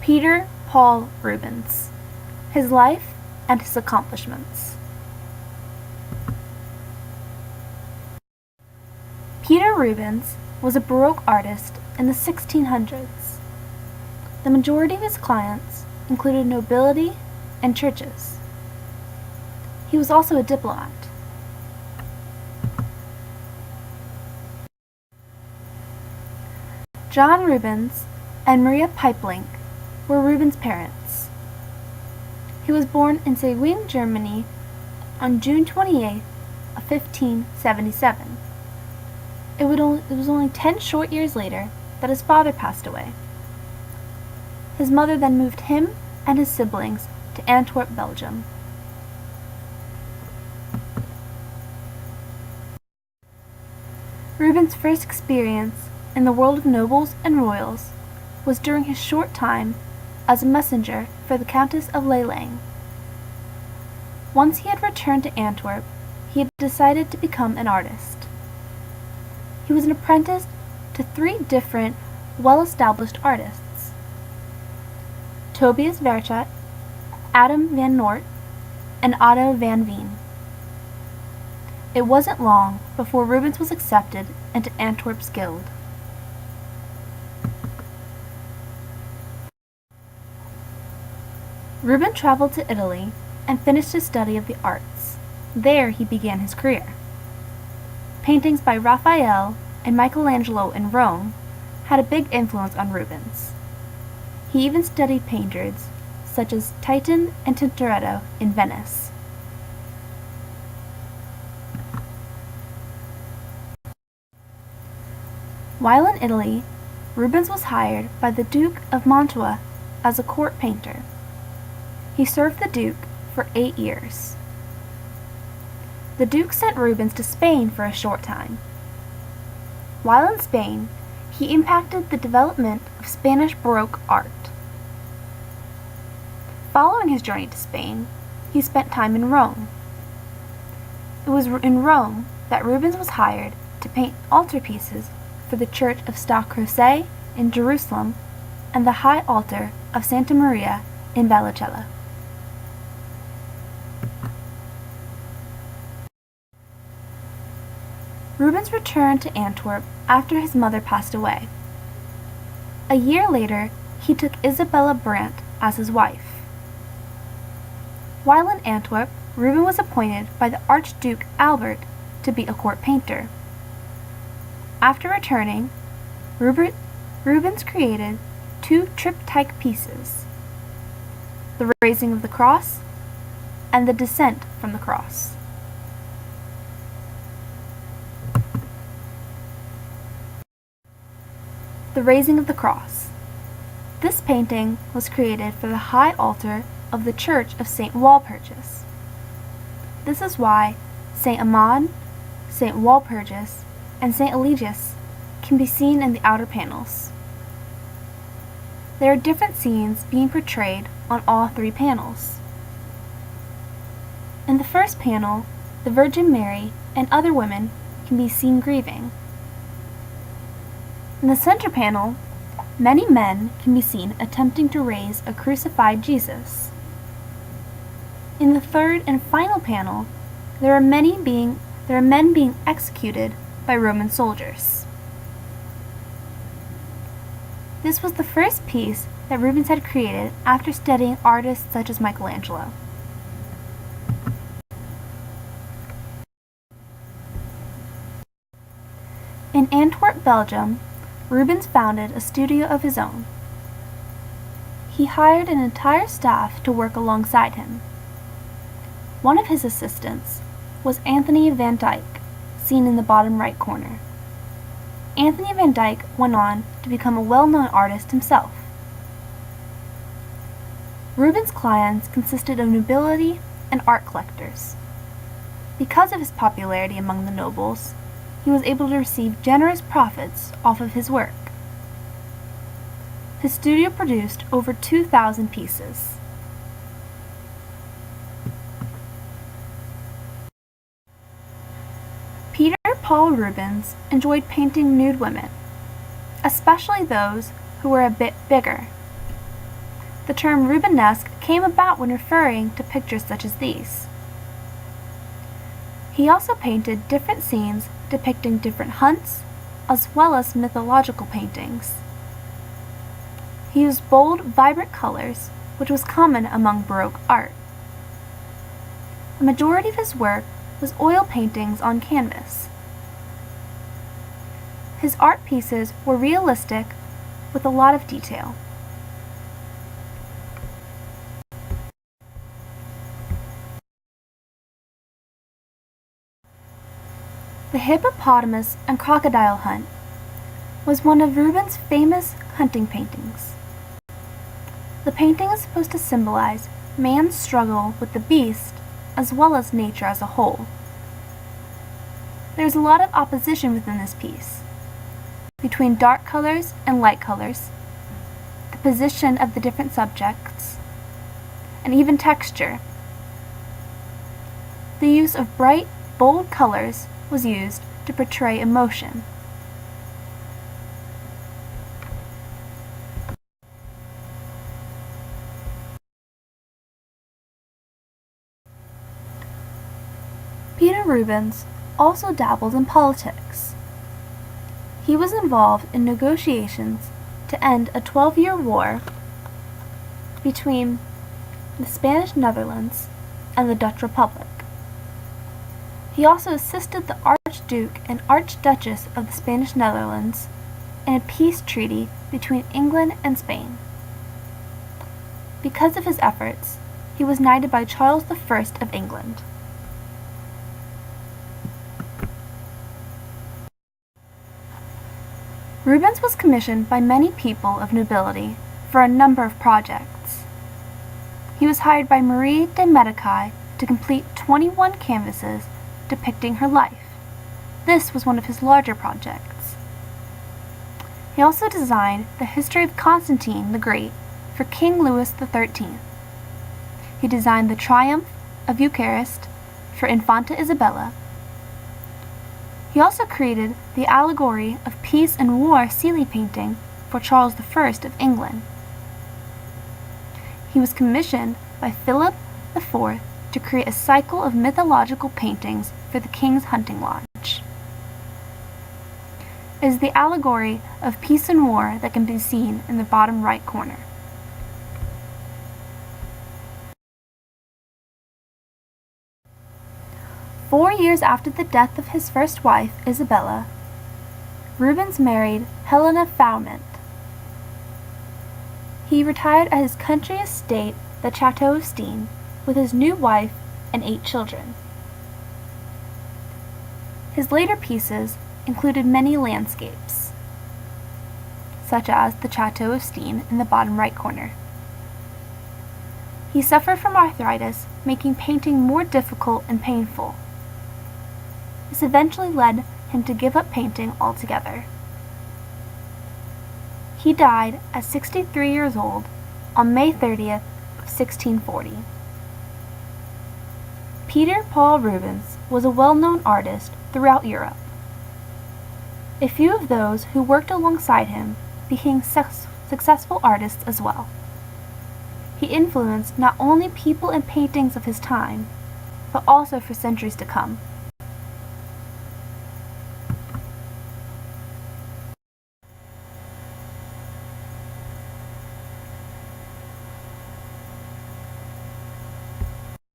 Peter Paul Rubens, his life and his accomplishments. Peter Rubens was a Baroque artist in the 1600s. The majority of his clients included nobility and churches. He was also a diplomat. John Rubens and Maria Peipeling were Rubens' parents. He was born in Seguin, Germany on June 28, 1577. It was only 10 short years later that his father passed away. His mother then moved him and his siblings to Antwerp, Belgium. Rubens' first experience in the world of nobles and royals was during his short time as a messenger for the Countess of Leylang. Once he had returned to Antwerp, he had decided to become an artist. He was an apprentice to 3 different, well-established artists: Tobias Verchat, Adam van Noort, and Otto van Veen. It wasn't long before Rubens was accepted into Antwerp's guild. Rubens traveled to Italy and finished his study of the arts. There he began his career. Paintings by Raphael and Michelangelo in Rome had a big influence on Rubens. He even studied painters such as Titian and Tintoretto in Venice. While in Italy, Rubens was hired by the Duke of Mantua as a court painter. He served the Duke for 8 years. The Duke sent Rubens to Spain for a short time. While in Spain, he impacted the development of Spanish Baroque art. Following his journey to Spain, he spent time in Rome. It was in Rome that Rubens was hired to paint altarpieces for the Church of Sta Croce in Jerusalem and the High Altar of Santa Maria in Vallicella. Rubens returned to Antwerp after his mother passed away. A year later, he took Isabella Brandt as his wife. While in Antwerp, Rubens was appointed by the Archduke Albert to be a court painter. After returning, Rubens created 2 triptych pieces: the Raising of the Cross and the Descent from the Cross. The Raising of the Cross. This painting was created for the high altar of the Church of St. Walpurgis. This is why St. Amand, St. Walpurgis, and St. Eligius can be seen in the outer panels. There are different scenes being portrayed on all 3 panels. In the first panel, the Virgin Mary and other women can be seen grieving. In the center panel, many men can be seen attempting to raise a crucified Jesus. In the third and final panel, there are men being executed by Roman soldiers. This was the first piece that Rubens had created after studying artists such as Michelangelo. In Antwerp, Belgium, Rubens founded a studio of his own. He hired an entire staff to work alongside him. One of his assistants was Anthony van Dyck, seen in the bottom right corner. Anthony van Dyck went on to become a well-known artist himself. Rubens' clients consisted of nobility and art collectors. Because of his popularity among the nobles, he was able to receive generous profits off of his work. His studio produced over 2,000 pieces. Peter Paul Rubens enjoyed painting nude women, especially those who were a bit bigger. The term Rubenesque came about when referring to pictures such as these. He also painted different scenes depicting different hunts, as well as mythological paintings. He used bold, vibrant colors, which was common among Baroque art. A majority of his work was oil paintings on canvas. His art pieces were realistic with a lot of detail. The hippopotamus and crocodile hunt was one of Rubens' famous hunting paintings. The painting is supposed to symbolize man's struggle with the beast as well as nature as a whole. There is a lot of opposition within this piece, between dark colors and light colors, the position of the different subjects, and even texture. The use of bright, bold colors was used to portray emotion. Peter Rubens also dabbled in politics. He was involved in negotiations to end a 12-year war between the Spanish Netherlands and the Dutch Republic. He also assisted the Archduke and Archduchess of the Spanish Netherlands in a peace treaty between England and Spain. Because of his efforts, he was knighted by Charles I of England. Rubens was commissioned by many people of nobility for a number of projects. He was hired by Marie de Medici to complete 21 canvases depicting her life. This was one of his larger projects. He also designed the history of Constantine the Great for King Louis XIII. He designed the Triumph of Eucharist for Infanta Isabella. He also created the allegory of peace and war Sealy painting for Charles I of England. He was commissioned by Philip IV to create a cycle of mythological paintings for the King's Hunting Lodge. It is the allegory of peace and war that can be seen in the bottom right corner. Four years after the death of his first wife, Isabella, Rubens married Helena Phaumont. He retired at his country estate, the Chateau of Steen, with his new wife and 8 children. His later pieces included many landscapes, such as the Chateau of Steen in the bottom right corner. He suffered from arthritis, making painting more difficult and painful. This eventually led him to give up painting altogether. He died at 63 years old on May 30th of 1640. Peter Paul Rubens was a well-known artist throughout Europe. A few of those who worked alongside him became successful artists as well. He influenced not only people and paintings of his time, but also for centuries to come.